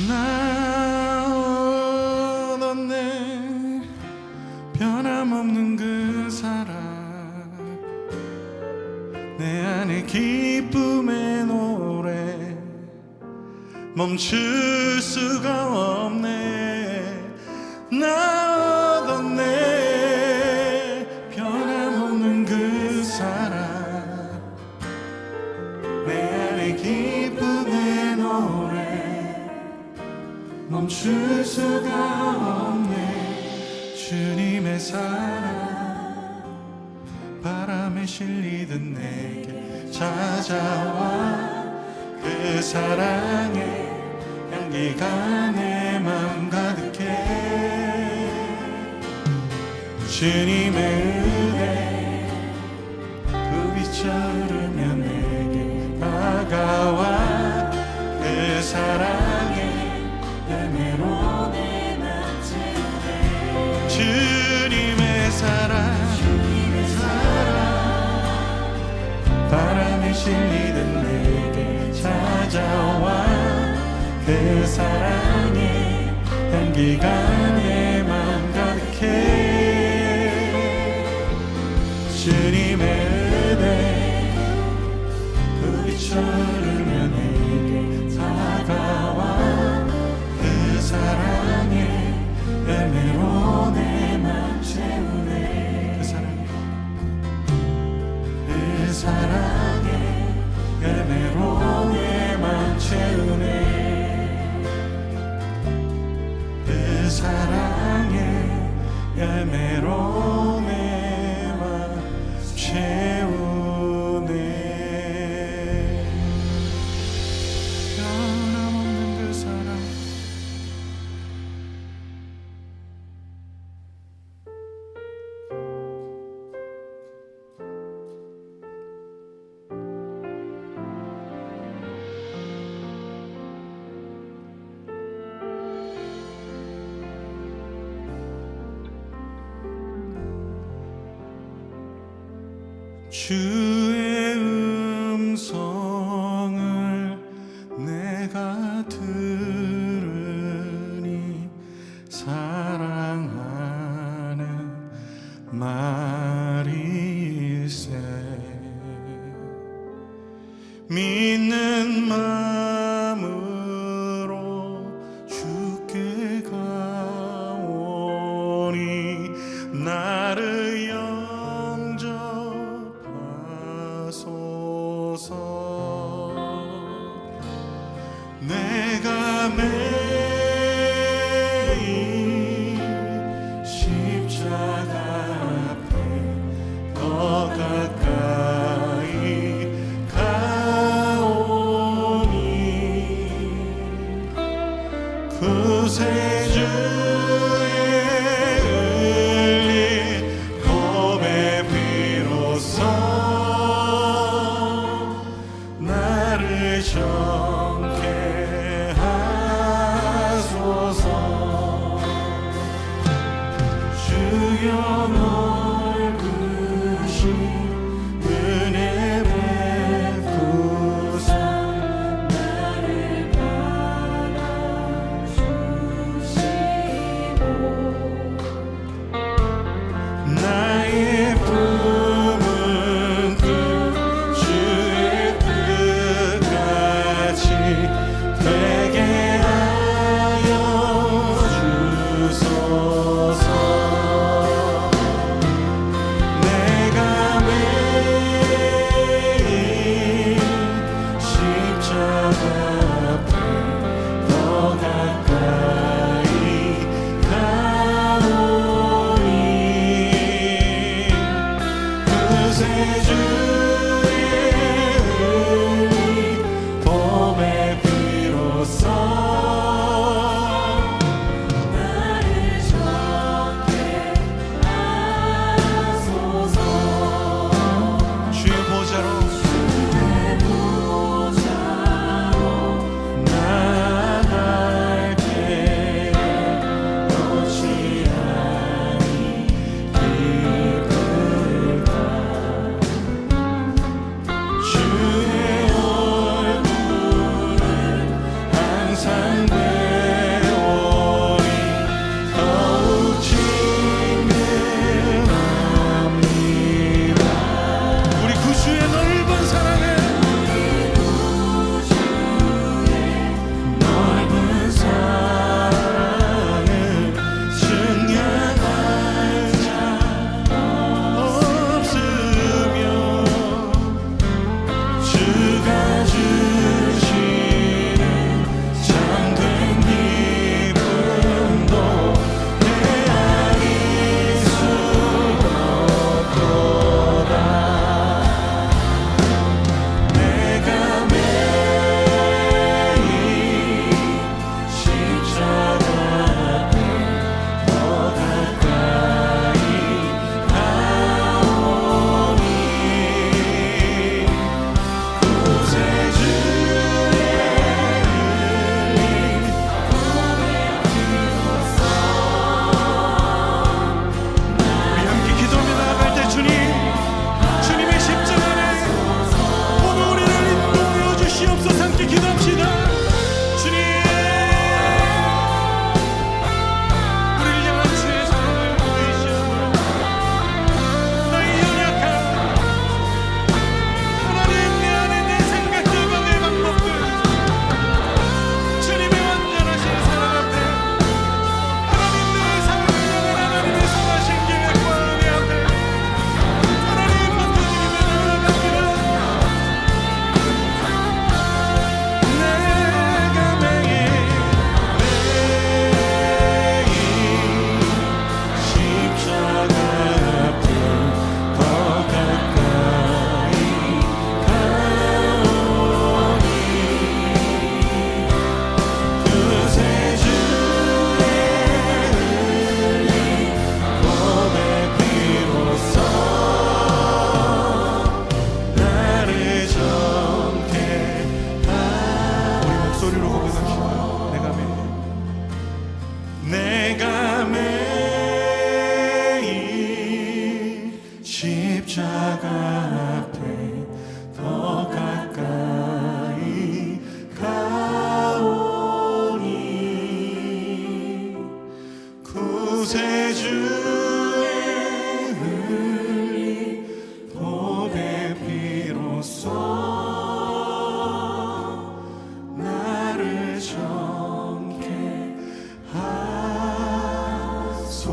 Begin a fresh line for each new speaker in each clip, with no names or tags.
나 얻었네 변함없는 그 사랑 내 안에 기쁨의 노래 멈출 수가 없네 나 얻었네 변함없는 그 사랑 내 안에 기쁨의 노래 멈출 수가 없네 주님의 사랑 바람에 실리듯 내게 찾아와 그 사랑의 향기가 내 맘 가득해 주님의 은혜 그 빛을 흐르며 내게 다가와 그 사랑의 열매로 내 맘 채우네 주님의 사랑 바람에 실리듯 내게 찾아와 그 사랑의 향기가 내 맘 가득해 주님의 은혜 그 빛을 흐르며 내게 다가와 그 사랑의 열매로 내 맘 채우네 그 사랑의 열매로 내 맘 채우네 그 사랑의 열매로 내 맘 채우네 변함없는 그 사랑 주의 음성을 내가 들으니 사랑하는 말일세 믿는 마음으로 주께 가오니 나를 내가 매일 십자가 앞에 더 가까이 가오니 구세주의 흘린 보배 비로소 나를 정케 하소서 주여 넓으신 은혜 베푸사 나를 받아주시고 나의 품은 뜻 주의 뜻까지 되게 하여 주소서 구세주의 흘린 보배 피로써 나를 정케 하소서.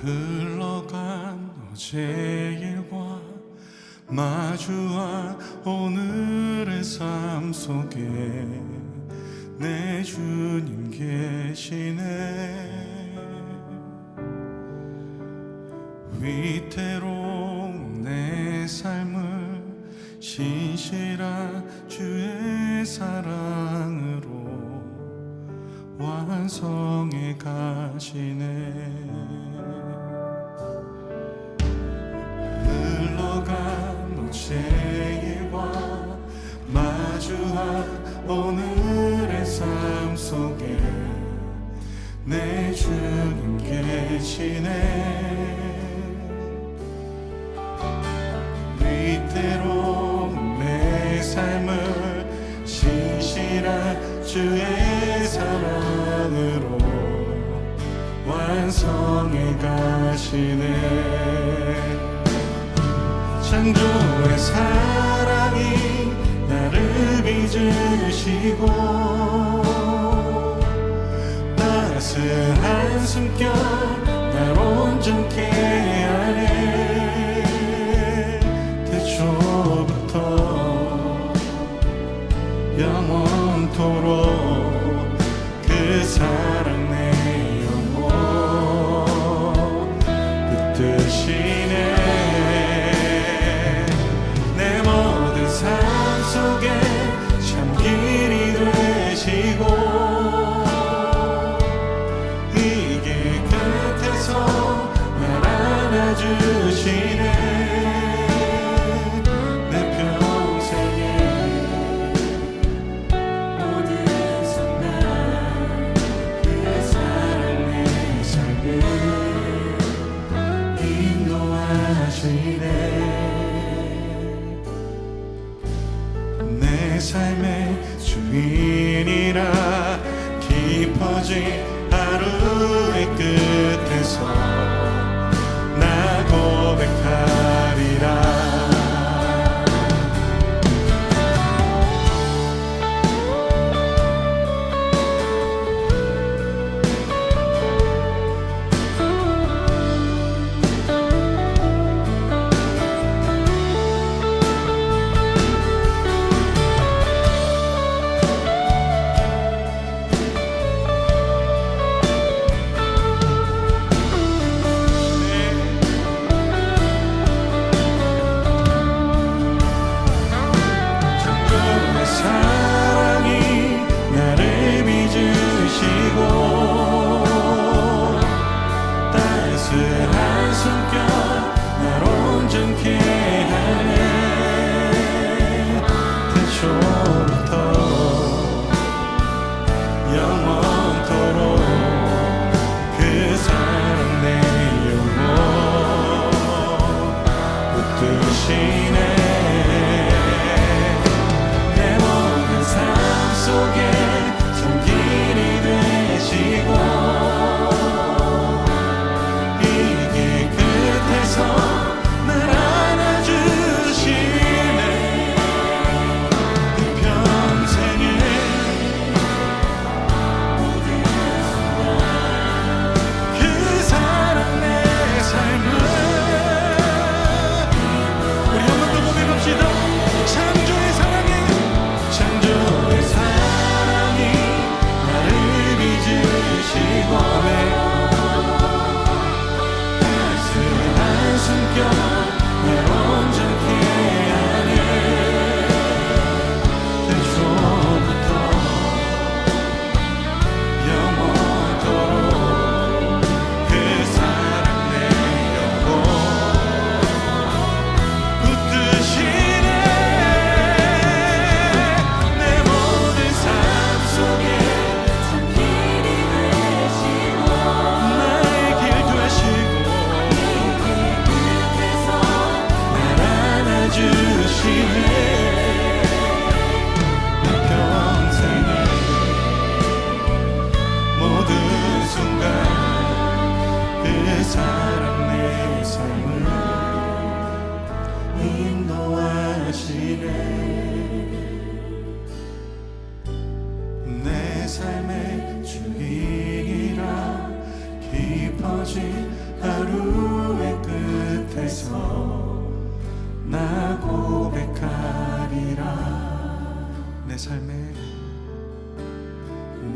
흘러간 어제의 일과 마주한 오늘의 삶 속에 내 주님 계시네. 위태로운 내 삶을 신실한 주의 사랑으로 완성해 가시네. 흘러간 어제의 일과 마주한 오늘의 삶 속에 내 주님 계시네. 위태로운 내 삶을 신실한 주의 사랑으로 완성해 가시네. 창조의 사랑이 나를 빚으시고 따스한 숨결 날 온전케 하네. 태초부터 영원토록 그 사랑 내 영혼 붙드시네. 삶 속에 참 길이 되시고 이 길 끝에서 날 안아주시네. 내 평생에 모든 순간 그 사랑 내 삶을 인도하시네. 내 삶의 주인이라 깊어진 하루의 끝에서 나 고백하리라.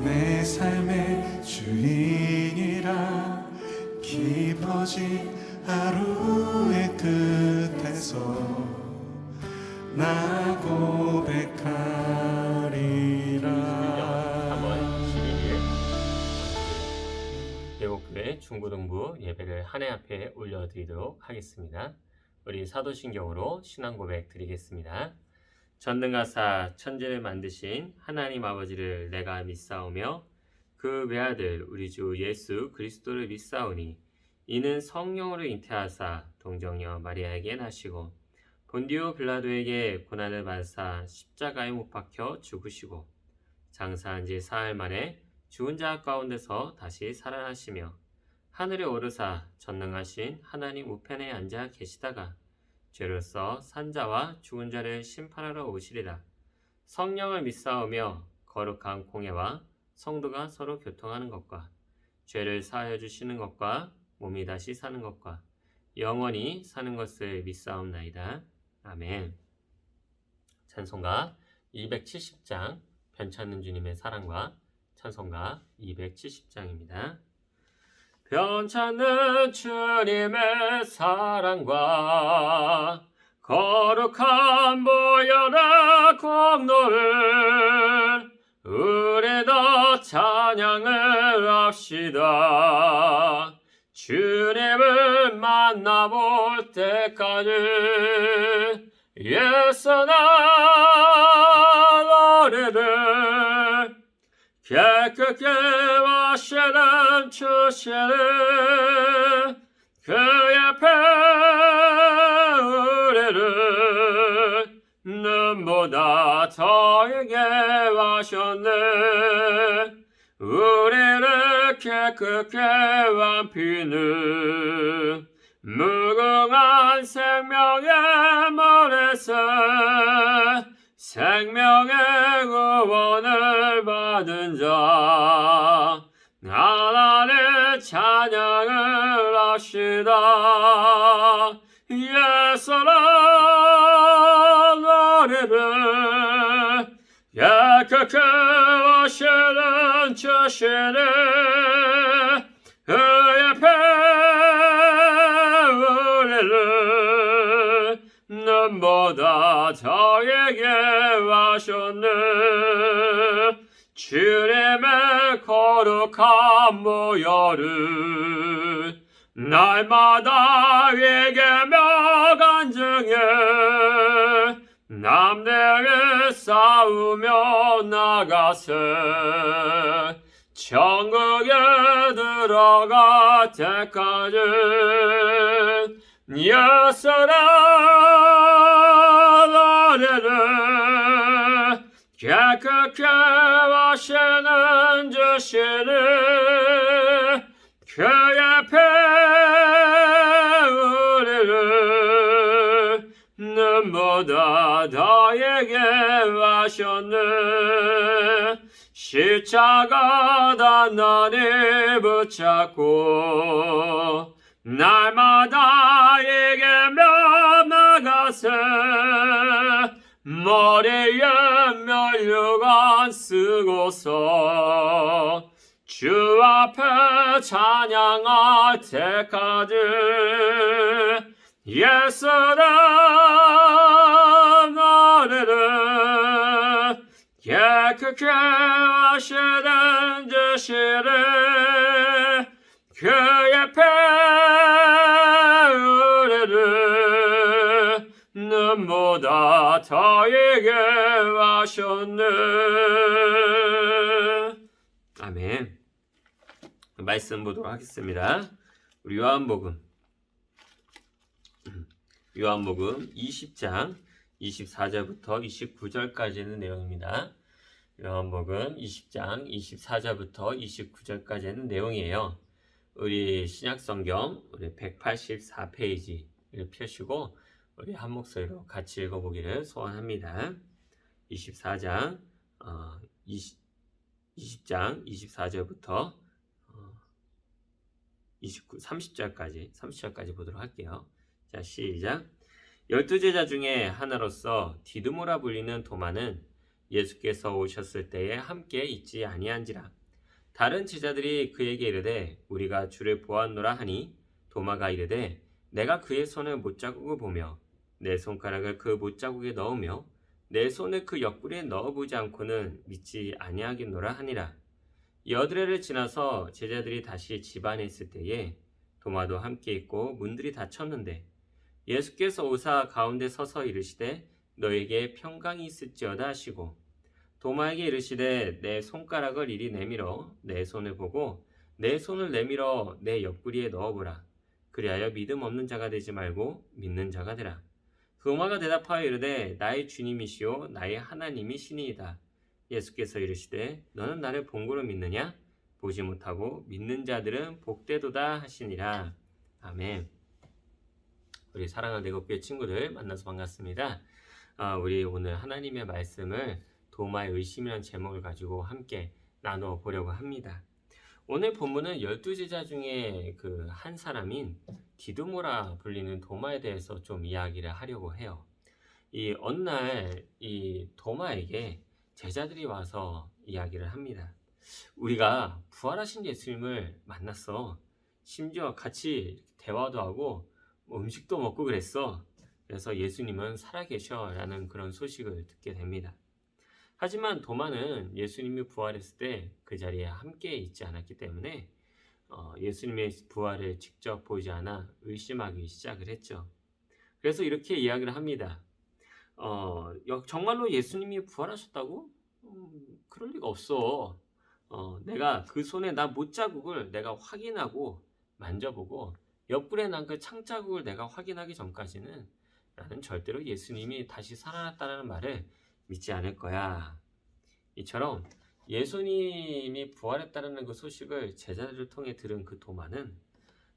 내 삶의 주인이라 깊어진 하루의 끝에서 나 고백하리라.
3월 12일 예복교회 중고등부 예배를 하나님 앞에 올려드리도록 하겠습니다. 우리 사도신경으로 신앙고백 드리겠습니다. 전능하사 천지를 만드신 하나님 아버지를 내가 믿사오며 그 외아들 우리 주 예수 그리스도를 믿사오니 이는 성령으로 잉태하사 동정녀 마리아에게 나시고 본디오 빌라도에게 고난을 받으사 십자가에 못 박혀 죽으시고 장사한 지 사흘 만에 죽은 자 가운데서 다시 살아나시며 하늘에 오르사 전능하신 하나님 우편에 앉아 계시다가 죄로서 산자와 죽은 자를 심판하러 오시리라. 성령을 믿사오며 거룩한 공예와 성도가 서로 교통하는 것과 죄를 사하여 주시는 것과 몸이 다시 사는 것과 영원히 사는 것을 믿사옵나이다. 아멘. 찬송가 270장 변찮는 주님의 사랑과 찬송가 270장입니다. 변찮는 주님의 사랑과 거룩한 보혈의 공로를 우리도 찬양을 합시다. 주님을 만나볼 때까지 예수나 노래를 깨끗게 마시는 주시를 그 옆에 우리를 눈보다 더하게 하셨네. 우리를 깨끗게 완피는 무궁한 생명의 물에서 생명의 구원을 받은 자 하나님 찬양을 합시다. 예수라 노래를 깨끗게 하시는 주시를 그 옆에 우리를 눈보다 더하게 하셨네. 주님의 거룩한 보혈을 날마다 위개며 간증해 남대에 싸우며 나가세. 천국에 들어갈 때까지 예수라 노래를 깨끗게 하시는 주시를 그 옆에 우리를 눈보다 더하게 하셨네. 십자가 단단히 붙잡고 날마다 이기며 나가세. 머리에 면류관 쓰고서 주 앞에 찬양할 때까지 예수라 노래를 깨끗게 하시는 주시를 그 옆에 우리를 눈보다 더하게 하셨네. 아멘. 말씀 보도록 하겠습니다. 우리 요한복음 20장 24절부터 29절까지 있는 내용입니다. 요한복음 20장 24절부터 29절까지 있는 내용이에요. 우리 신약성경 우리 184페이지를 펴시고 우리 한 목소리로 같이 읽어보기를 소원합니다. 20장 24절부터 30절까지 보도록 할게요. 자, 시작. 12제자 중에 하나로서 디두모라 불리는 도마는 예수께서 오셨을 때에 함께 있지 아니한지라. 다른 제자들이 그에게 이르되 우리가 주를 보았노라 하니 도마가 이르되 내가 그의 손을 못자국을 보며 내 손가락을 그 못자국에 넣으며 내 손을 그 옆구리에 넣어보지 않고는 믿지 아니하겠노라 하니라. 여드레를 지나서 제자들이 다시 집 안에 있을 때에 도마도 함께 있고 문들이 닫혔는데 예수께서 오사 가운데 서서 이르시되 너에게 평강이 있을지어다 하시고 도마에게 이르시되 내 손가락을 이리 내밀어 내 손을 보고 내 손을 내밀어 내 옆구리에 넣어보라. 그리하여 믿음 없는 자가 되지 말고 믿는 자가 되라. 도마가 대답하여 이르되 나의 주님이시요 나의 하나님이시니이다. 예수께서 이르시되 너는 나를 본고로 믿느냐? 보지 못하고 믿는 자들은 복되도다 하시니라. 아멘. 우리 사랑하는 내곡교회 친구들 만나서 반갑습니다. 우리 오늘 하나님의 말씀을 도마의 의심이라는 제목을 가지고 함께 나눠 보려고 합니다. 오늘 본문은 12제자 중에 그 한 사람인 디두모라 불리는 도마에 대해서 좀 이야기를 하려고 해요. 이 어느 날 이 도마에게 제자들이 와서 이야기를 합니다. 우리가 부활하신 예수님을 만났어. 심지어 같이 대화도 하고 음식도 먹고 그랬어. 그래서 예수님은 살아계셔 라는 그런 소식을 듣게 됩니다. 하지만 도마는 예수님이 부활했을 때 그 자리에 함께 있지 않았기 때문에 예수님의 부활을 직접 보지 않아 의심하기 시작을 했죠. 그래서 이렇게 이야기를 합니다. 정말로 예수님이 부활하셨다고? 그럴 리가 없어. 내가 그 손에 나 못자국을 내가 확인하고 만져보고 옆구리에 난 그 창자국을 내가 확인하기 전까지는 나는 절대로 예수님이 다시 살아났다는 말을 믿지 않을 거야. 이처럼 예수님이 부활했다는 그 소식을 제자들을 통해 들은 그 도마는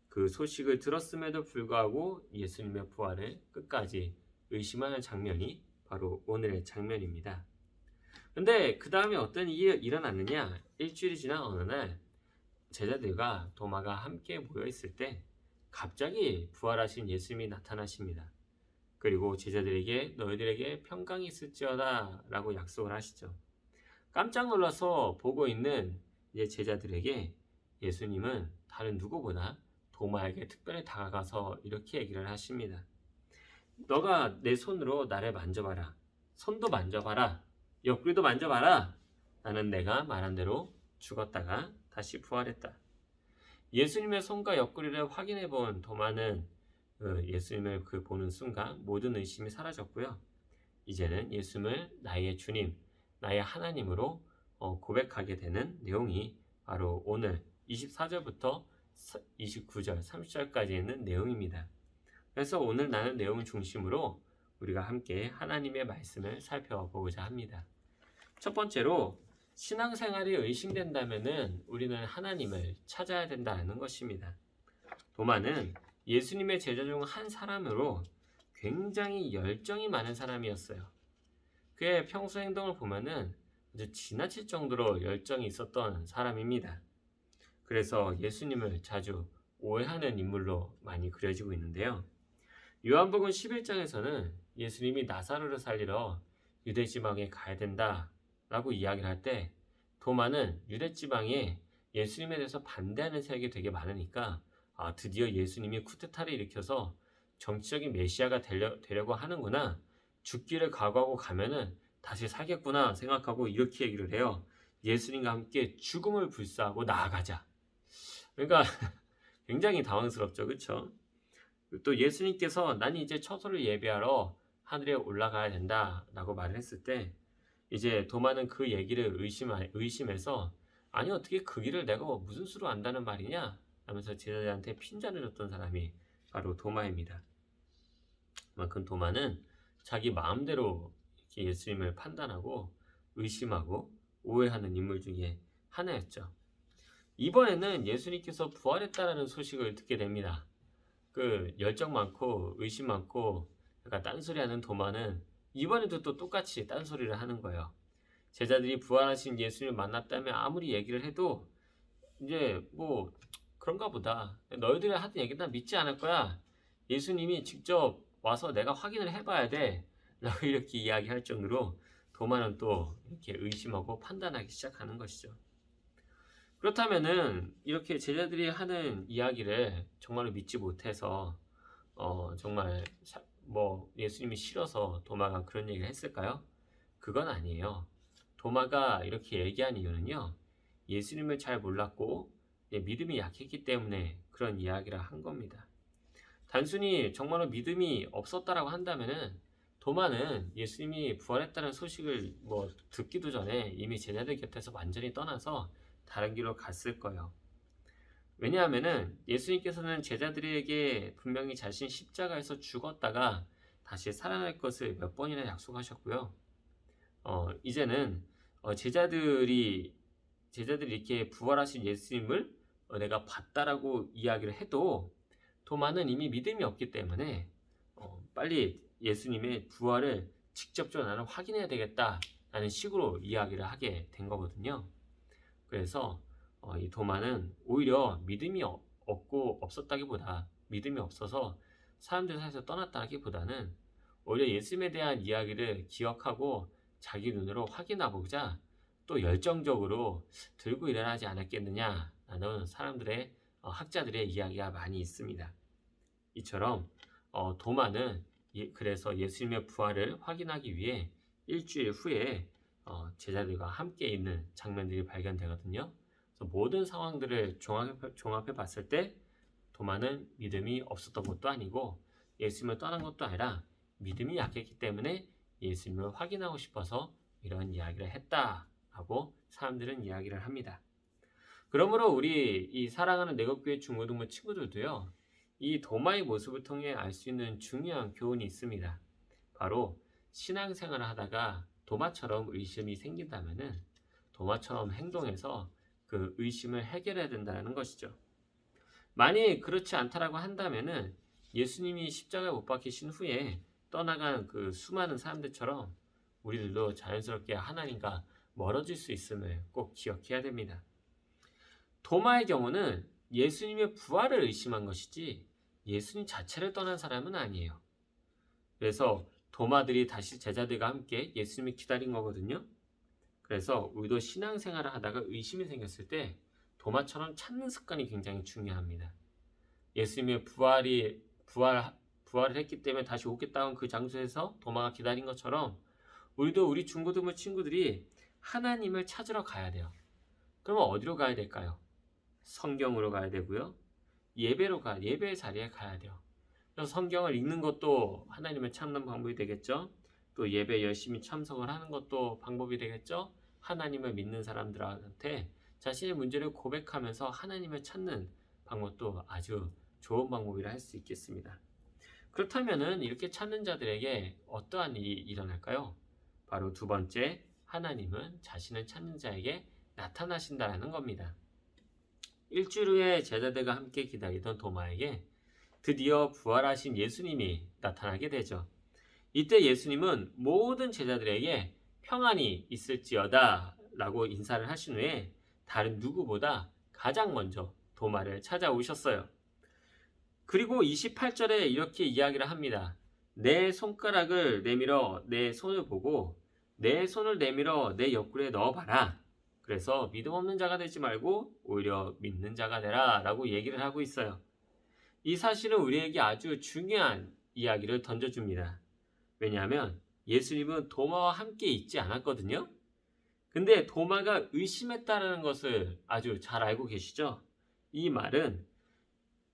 그 소식을 들었음에도 불구하고 예수님의 부활을 끝까지 의심하는 장면이 바로 오늘의 장면입니다. 근데 그 다음에 어떤 일이 일어났느냐? 일주일이 지난 어느 날 제자들과 도마가 함께 모여 있을 때 갑자기 부활하신 예수님이 나타나십니다. 그리고 제자들에게 너희들에게 평강이 있을지어다 라고 약속을 하시죠. 깜짝 놀라서 보고 있는 이제 제자들에게 예수님은 다른 누구보다 도마에게 특별히 다가가서 이렇게 얘기를 하십니다. 너가 내 손으로 나를 만져봐라. 손도 만져봐라. 옆구리도 만져봐라. 나는 내가 말한 대로 죽었다가 다시 부활했다. 예수님의 손과 옆구리를 확인해 본 도마는 예수님을 보는 순간 모든 의심이 사라졌고요. 이제는 예수님을 나의 주님, 나의 하나님으로 고백하게 되는 내용이 바로 오늘 24절부터 29절, 30절까지 있는 내용입니다. 그래서 오늘 나눈 내용을 중심으로 우리가 함께 하나님의 말씀을 살펴보고자 합니다. 첫 번째로 신앙생활이 의심된다면 우리는 하나님을 찾아야 된다는 것입니다. 도마는 예수님의 제자 중 한 사람으로 굉장히 열정이 많은 사람이었어요. 그의 평소 행동을 보면은 아주 지나칠 정도로 열정이 있었던 사람입니다. 그래서 예수님을 자주 오해하는 인물로 많이 그려지고 있는데요. 요한복음 11장에서는 예수님이 나사로를 살리러 유대지방에 가야 된다 라고 이야기를 할 때 도마는 유대지방에 예수님에 대해서 반대하는 세력이 되게 많으니까 드디어 예수님이 쿠데타를 일으켜서 정치적인 메시아가 되려고 하는구나. 죽기를 각오하고 가면은 다시 살겠구나 생각하고 이렇게 얘기를 해요. 예수님과 함께 죽음을 불사하고 나아가자. 그러니까 굉장히 당황스럽죠. 그렇죠? 또 예수님께서 나는 이제 처소를 예비하러 하늘에 올라가야 된다라고 말을 했을 때 이제 도마는 그 얘기를 의심해서 아니 어떻게 그 길을 내가 무슨 수로 안다는 말이냐 하면서 제자들한테 핀잔을 줬던 사람이 바로 도마입니다. 그만큼 도마는 자기 마음대로 이렇게 예수님을 판단하고 의심하고 오해하는 인물 중에 하나였죠. 이번에는 예수님께서 부활했다라는 소식을 듣게 됩니다. 그 열정 많고 의심 많고 약간 딴소리하는 도마는 이번에도 또 똑같이 딴소리를 하는 거예요. 제자들이 부활하신 예수님을 만났다면 아무리 얘기를 해도 이제 뭐 그런가 보다. 너희들이 하던 얘기는 난 믿지 않을 거야. 예수님이 직접 와서 내가 확인을 해봐야 돼. 라고 이렇게 이야기할 정도로 도마는 또 이렇게 의심하고 판단하기 시작하는 것이죠. 그렇다면은 이렇게 제자들이 하는 이야기를 정말로 믿지 못해서 정말 뭐 예수님이 싫어서 도마가 그런 얘기를 했을까요? 그건 아니에요. 도마가 이렇게 얘기한 이유는요. 예수님을 잘 몰랐고 믿음이 약했기 때문에 그런 이야기를 한 겁니다. 단순히 정말로 믿음이 없었다라고 한다면은 도마는 예수님이 부활했다는 소식을 듣기도 전에 이미 제자들 곁에서 완전히 떠나서 다른 길로 갔을 거예요. 왜냐하면은 예수님께서는 제자들에게 분명히 자신 십자가에서 죽었다가 다시 살아날 것을 몇 번이나 약속하셨고요. 이제는 제자들이 이렇게 부활하신 예수님을 내가 봤다라고 이야기를 해도 도마는 이미 믿음이 없기 때문에 빨리 예수님의 부활을 직접적으로 나는 확인해야 되겠다라는 식으로 이야기를 하게 된 거거든요. 그래서 이 도마는 오히려 믿음이 없었다기보다 믿음이 없어서 사람들 사이에서 떠났다기보다는 오히려 예수님에 대한 이야기를 기억하고 자기 눈으로 확인해보자 또 열정적으로 들고 일어나지 않았겠느냐라는 사람들의 학자들의 이야기가 많이 있습니다. 이처럼 도마는 그래서 예수님의 부활을 확인하기 위해 일주일 후에 제자들과 함께 있는 장면들이 발견되거든요. 그래서 모든 상황들을 종합해 봤을 때 도마는 믿음이 없었던 것도 아니고 예수님을 떠난 것도 아니라 믿음이 약했기 때문에 예수님을 확인하고 싶어서 이런 이야기를 했다라고 사람들은 이야기를 합니다. 그러므로 우리 이 사랑하는 내곡교회 중고등부 친구들도요. 이 도마의 모습을 통해 알 수 있는 중요한 교훈이 있습니다. 바로 신앙생활을 하다가 도마처럼 의심이 생긴다면은 도마처럼 행동해서 그 의심을 해결해야 된다는 것이죠. 만약 그렇지 않다라고 한다면은 예수님이 십자가에 못 박히신 후에 떠나간 그 수많은 사람들처럼 우리들도 자연스럽게 하나님과 멀어질 수 있음을 꼭 기억해야 됩니다. 도마의 경우는 예수님의 부활을 의심한 것이지 예수님 자체를 떠난 사람은 아니에요. 그래서 도마들이 다시 제자들과 함께 예수님을 기다린 거거든요. 그래서 우리도 신앙생활을 하다가 의심이 생겼을 때 도마처럼 찾는 습관이 굉장히 중요합니다. 예수님의 부활을 했기 때문에 다시 오겠다는 그 장소에서 도마가 기다린 것처럼 우리도 우리 중고등부 친구들이 하나님을 찾으러 가야 돼요. 그러면 어디로 가야 될까요? 성경으로 가야 되고요. 예배의 자리에 가야 돼요. 그래서 성경을 읽는 것도 하나님을 찾는 방법이 되겠죠. 또 예배 열심히 참석을 하는 것도 방법이 되겠죠. 하나님을 믿는 사람들한테 자신의 문제를 고백하면서 하나님을 찾는 방법도 아주 좋은 방법이라 할 수 있겠습니다. 그렇다면은 이렇게 찾는 자들에게 어떠한 일이 일어날까요? 바로 두 번째, 하나님은 자신을 찾는 자에게 나타나신다는 겁니다. 일주일 후에 제자들과 함께 기다리던 도마에게 드디어 부활하신 예수님이 나타나게 되죠. 이때 예수님은 모든 제자들에게 평안이 있을지어다 라고 인사를 하신 후에 다른 누구보다 가장 먼저 도마를 찾아오셨어요. 그리고 28절에 이렇게 이야기를 합니다. 내 손가락을 내밀어 내 손을 보고 내 손을 내밀어 내 옆구리에 넣어봐라. 그래서 믿음 없는 자가 되지 말고 오히려 믿는 자가 되라 라고 얘기를 하고 있어요. 이 사실은 우리에게 아주 중요한 이야기를 던져줍니다. 왜냐하면 예수님은 도마와 함께 있지 않았거든요. 근데 도마가 의심했다는 것을 아주 잘 알고 계시죠? 이 말은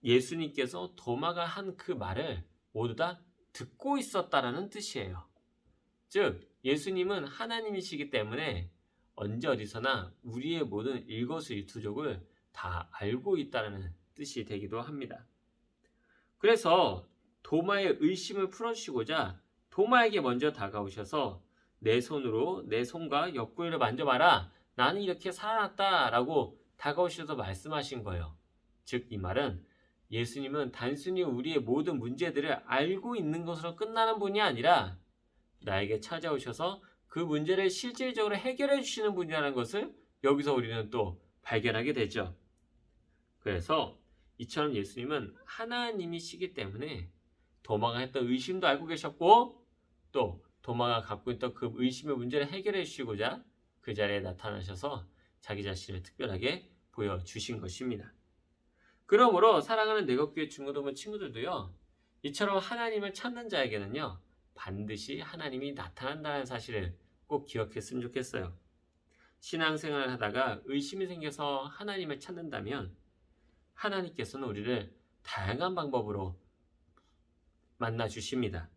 예수님께서 도마가 한 그 말을 모두 다 듣고 있었다라는 뜻이에요. 즉 예수님은 하나님이시기 때문에 언제 어디서나 우리의 모든 일거수일투족을 다 알고 있다는 뜻이 되기도 합니다. 그래서 도마의 의심을 풀어주시고자 도마에게 먼저 다가오셔서 내 손으로 내 손과 옆구리를 만져봐라. 나는 이렇게 살아났다라고 다가오셔서 말씀하신 거예요. 즉 이 말은 예수님은 단순히 우리의 모든 문제들을 알고 있는 것으로 끝나는 분이 아니라 나에게 찾아오셔서 그 문제를 실질적으로 해결해 주시는 분이라는 것을 여기서 우리는 또 발견하게 되죠. 그래서 이처럼 예수님은 하나님이시기 때문에 도마가 했던 의심도 알고 계셨고 또 도마가 갖고 있던 그 의심의 문제를 해결해 주시고자 그 자리에 나타나셔서 자기 자신을 특별하게 보여주신 것입니다. 그러므로 사랑하는 내것교회 중고등부 친구들도요, 이처럼 하나님을 찾는 자에게는요, 반드시 하나님이 나타난다는 사실을 꼭 기억했으면 좋겠어요. 신앙생활을 하다가 의심이 생겨서 하나님을 찾는다면 하나님께서는 우리를 다양한 방법으로 만나 주십니다.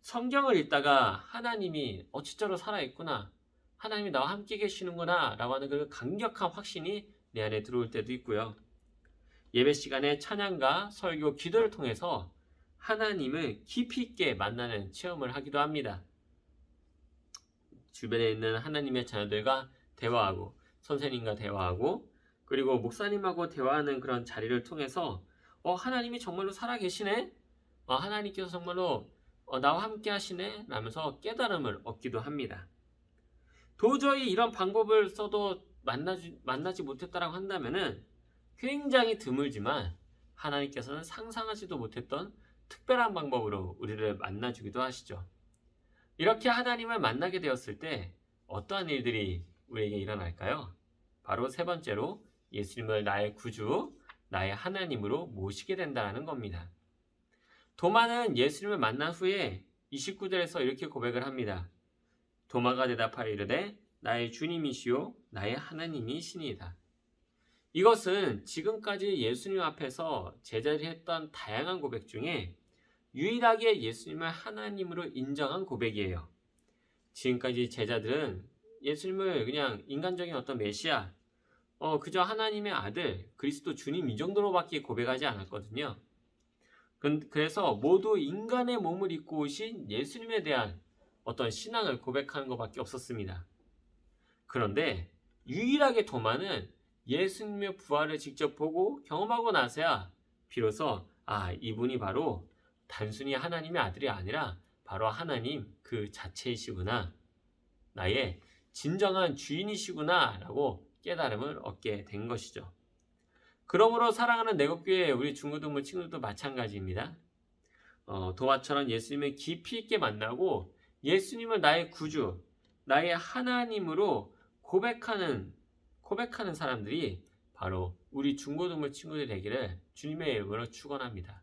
성경을 읽다가 하나님이 어찌저러 살아있구나, 하나님이 나와 함께 계시는구나 라고 하는 그 강력한 확신이 내 안에 들어올 때도 있고요. 예배 시간에 찬양과 설교, 기도를 통해서 하나님을 깊이 있게 만나는 체험을 하기도 합니다. 주변에 있는 하나님의 자녀들과 대화하고, 선생님과 대화하고, 그리고 목사님하고 대화하는 그런 자리를 통해서 하나님이 정말로 살아계시네? 하나님께서 정말로 나와 함께 하시네? 라면서 깨달음을 얻기도 합니다. 도저히 이런 방법을 써도 만나지 못했다라고 한다면은 굉장히 드물지만 하나님께서는 상상하지도 못했던 특별한 방법으로 우리를 만나주기도 하시죠. 이렇게 하나님을 만나게 되었을 때 어떠한 일들이 우리에게 일어날까요? 바로 세 번째로 예수님을 나의 구주, 나의 하나님으로 모시게 된다는 겁니다. 도마는 예수님을 만난 후에 29절에서 이렇게 고백을 합니다. 도마가 대답하여 이르되 나의 주님이시요 나의 하나님이시니이다. 이것은 지금까지 예수님 앞에서 제자들이 했던 다양한 고백 중에 유일하게 예수님을 하나님으로 인정한 고백이에요. 지금까지 제자들은 예수님을 그냥 인간적인 어떤 메시아, 그저 하나님의 아들, 그리스도 주님 이 정도로밖에 고백하지 않았거든요. 그래서 모두 인간의 몸을 입고 오신 예수님에 대한 어떤 신앙을 고백하는 것밖에 없었습니다. 그런데 유일하게 도마는 예수님의 부활을 직접 보고 경험하고 나서야 비로소 이분이 바로 단순히 하나님의 아들이 아니라 바로 하나님 그 자체이시구나, 나의 진정한 주인이시구나 라고 깨달음을 얻게 된 것이죠. 그러므로 사랑하는 내것교회 우리 중고등부 친구들도 마찬가지입니다. 도마처럼 예수님을 깊이 있게 만나고 예수님을 나의 구주, 나의 하나님으로 고백하는 사람들이 바로 우리 중고등부 친구들이 되기를 주님의 이름으로 축원합니다.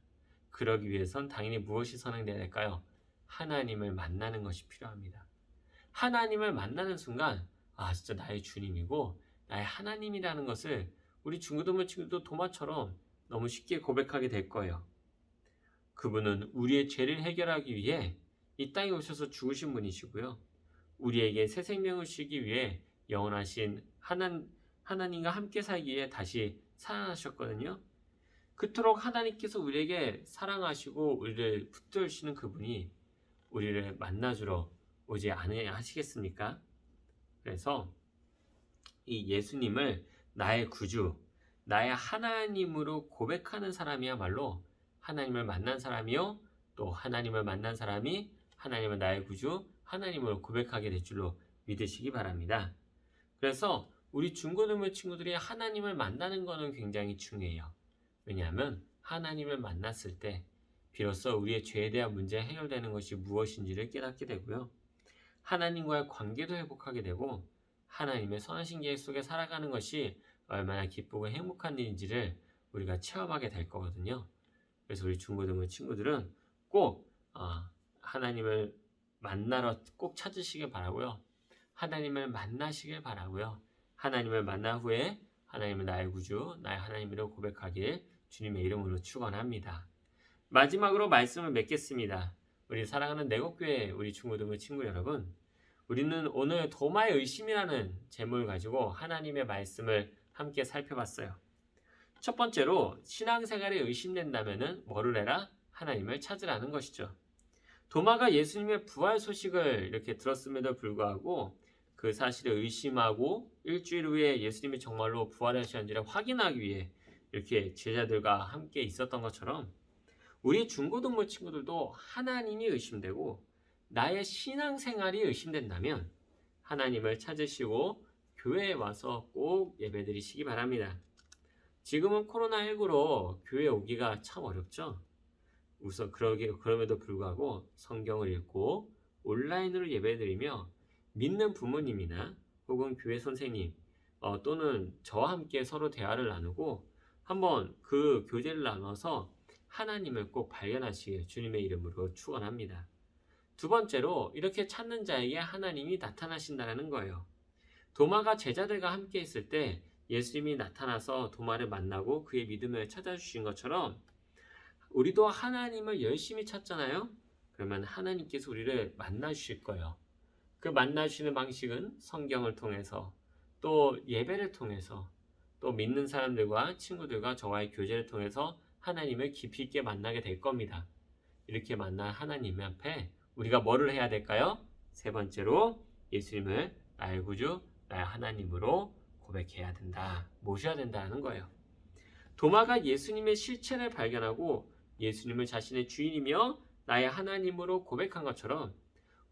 그러기 위해선 당연히 무엇이 선행되어야 될까요? 하나님을 만나는 것이 필요합니다. 하나님을 만나는 순간 진짜 나의 주님이고 나의 하나님이라는 것을 우리 중고등부 친구도 도마처럼 너무 쉽게 고백하게 될 거예요. 그분은 우리의 죄를 해결하기 위해 이 땅에 오셔서 죽으신 분이시고요. 우리에게 새 생명을 주시기 위해 영원하신 하나님과 함께 살기 위해 다시 살아나셨거든요. 그토록 하나님께서 우리에게 사랑하시고 우리를 붙들으시는 그분이 우리를 만나주러 오지 않으시겠습니까? 그래서 이 예수님을 나의 구주, 나의 하나님으로 고백하는 사람이야말로 하나님을 만난 사람이요, 또 하나님을 만난 사람이 하나님을 나의 구주, 하나님으로 고백하게 될 줄로 믿으시기 바랍니다. 그래서 우리 중고등부 친구들이 하나님을 만나는 것은 굉장히 중요해요. 왜냐하면 하나님을 만났을 때 비로소 우리의 죄에 대한 문제가 해결되는 것이 무엇인지를 깨닫게 되고요. 하나님과의 관계도 회복하게 되고 하나님의 선하신 계획 속에 살아가는 것이 얼마나 기쁘고 행복한 일인지를 우리가 체험하게 될 거거든요. 그래서 우리 중고등부 친구들은 꼭 하나님을 만나러 꼭 찾으시길 바라고요. 하나님을 만나시길 바라고요. 하나님을 만난 후에 하나님은 나의 구주, 나의 하나님으로 고백하길 주님의 이름으로 축원합니다. 마지막으로 말씀을 맺겠습니다. 우리 사랑하는 내곡교회 우리 중고등부 친구 여러분, 우리는 오늘 도마의 의심이라는 제목을 가지고 하나님의 말씀을 함께 살펴봤어요. 첫 번째로 신앙생활에 의심된다면 뭐를 해라? 하나님을 찾으라는 것이죠. 도마가 예수님의 부활 소식을 이렇게 들었음에도 불구하고 그 사실을 의심하고 일주일 후에 예수님이 정말로 부활하셨는지를 확인하기 위해 이렇게 제자들과 함께 있었던 것처럼 우리 중고등부 친구들도 하나님이 의심되고 나의 신앙생활이 의심된다면 하나님을 찾으시고 교회에 와서 꼭 예배드리시기 바랍니다. 지금은 코로나19로 교회 오기가 참 어렵죠. 우선 그럼에도 불구하고 성경을 읽고 온라인으로 예배드리며 믿는 부모님이나 혹은 교회 선생님 또는 저와 함께 서로 대화를 나누고 한번 그 교제를 나눠서 하나님을 꼭 발견하시길 주님의 이름으로 축원합니다. 두 번째로 이렇게 찾는 자에게 하나님이 나타나신다는 거예요. 도마가 제자들과 함께 있을 때 예수님이 나타나서 도마를 만나고 그의 믿음을 찾아주신 것처럼 우리도 하나님을 열심히 찾잖아요. 그러면 하나님께서 우리를 만나주실 거예요. 그 만나주시는 방식은 성경을 통해서 또 예배를 통해서 또 믿는 사람들과 친구들과 저와의 교제를 통해서 하나님을 깊이 있게 만나게 될 겁니다. 이렇게 만난 하나님 앞에 우리가 뭐를 해야 될까요? 세 번째로 예수님을 나의 구주, 나의 하나님으로 고백해야 된다. 모셔야 된다는 거예요. 도마가 예수님의 실체를 발견하고 예수님을 자신의 주인이며 나의 하나님으로 고백한 것처럼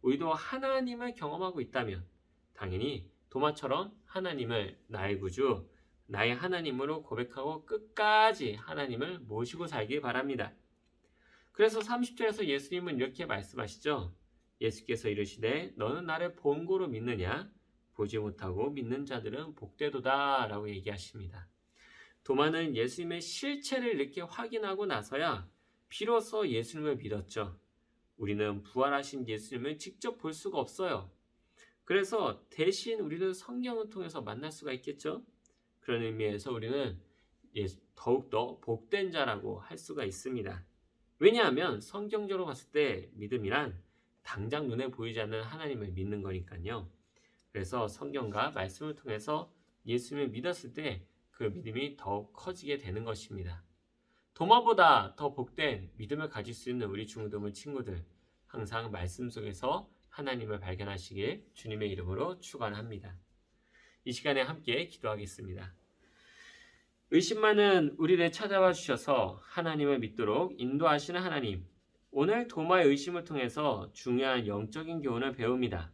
우리도 하나님을 경험하고 있다면 당연히 도마처럼 하나님을 나의 구주, 나의 하나님으로 고백하고 끝까지 하나님을 모시고 살길 바랍니다. 그래서 30절에서 예수님은 이렇게 말씀하시죠. 예수께서 이르시되 너는 나를 본고로 믿느냐? 보지 못하고 믿는 자들은 복되도다 라고 얘기하십니다. 도마는 예수님의 실체를 이렇게 확인하고 나서야 비로소 예수님을 믿었죠. 우리는 부활하신 예수님을 직접 볼 수가 없어요. 그래서 대신 우리는 성경을 통해서 만날 수가 있겠죠. 그런 의미에서 우리는 더욱더 복된 자라고 할 수가 있습니다. 왜냐하면 성경적으로 봤을 때 믿음이란 당장 눈에 보이지 않는 하나님을 믿는 거니까요. 그래서 성경과 말씀을 통해서 예수님을 믿었을 때 그 믿음이 더욱 커지게 되는 것입니다. 도마보다 더 복된 믿음을 가질 수 있는 우리 중고등부 친구들, 항상 말씀 속에서 하나님을 발견하시길 주님의 이름으로 축원합니다. 이 시간에 함께 기도하겠습니다. 의심 많은 우리를 찾아와 주셔서 하나님을 믿도록 인도하시는 하나님, 오늘 도마의 의심을 통해서 중요한 영적인 교훈을 배웁니다.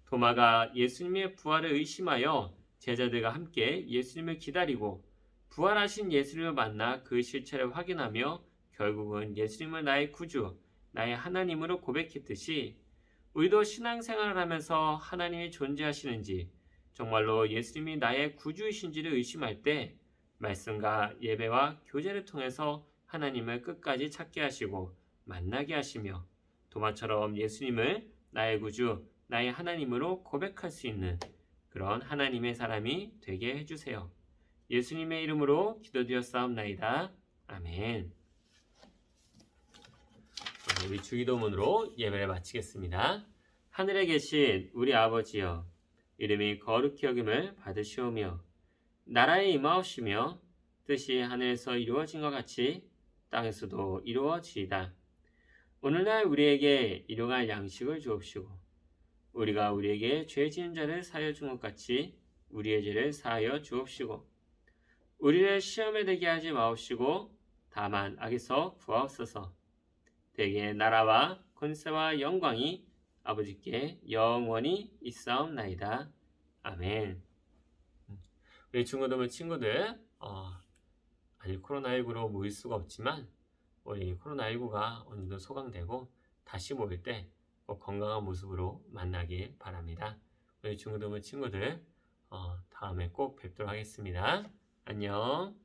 도마가 예수님의 부활을 의심하여 제자들과 함께 예수님을 기다리고 부활하신 예수님을 만나 그 실체를 확인하며 결국은 예수님을 나의 구주, 나의 하나님으로 고백했듯이 우리도 신앙생활을 하면서 하나님이 존재하시는지 정말로 예수님이 나의 구주이신지를 의심할 때 말씀과 예배와 교제를 통해서 하나님을 끝까지 찾게 하시고 만나게 하시며 도마처럼 예수님을 나의 구주, 나의 하나님으로 고백할 수 있는 그런 하나님의 사람이 되게 해주세요. 예수님의 이름으로 기도드렸사옵나이다. 아멘. 우리 주기도문으로 예배를 마치겠습니다. 하늘에 계신 우리 아버지여, 이름이 거룩히 여김을 받으시오며 나라에 임하옵시며 뜻이 하늘에서 이루어진 것 같이 땅에서도 이루어지이다. 오늘날 우리에게 일용할 양식을 주옵시고 우리가 우리에게 죄 지은 자를 사하여 준 것 같이 우리의 죄를 사하여 주옵시고 우리를 시험에 들게 하지 마옵시고 다만 악에서 구하옵소서. 대개 나라와 권세와 영광이 아버지께 영원히 있사옵나이다. 아멘. 우리 중고등부 친구들 코로나19로 모일 수가 없지만 우리 코로나19가 오늘도 소강되고 다시 모일 때 꼭 건강한 모습으로 만나길 바랍니다. 우리 중고등부 친구들 다음에 꼭 뵙도록 하겠습니다. 안녕.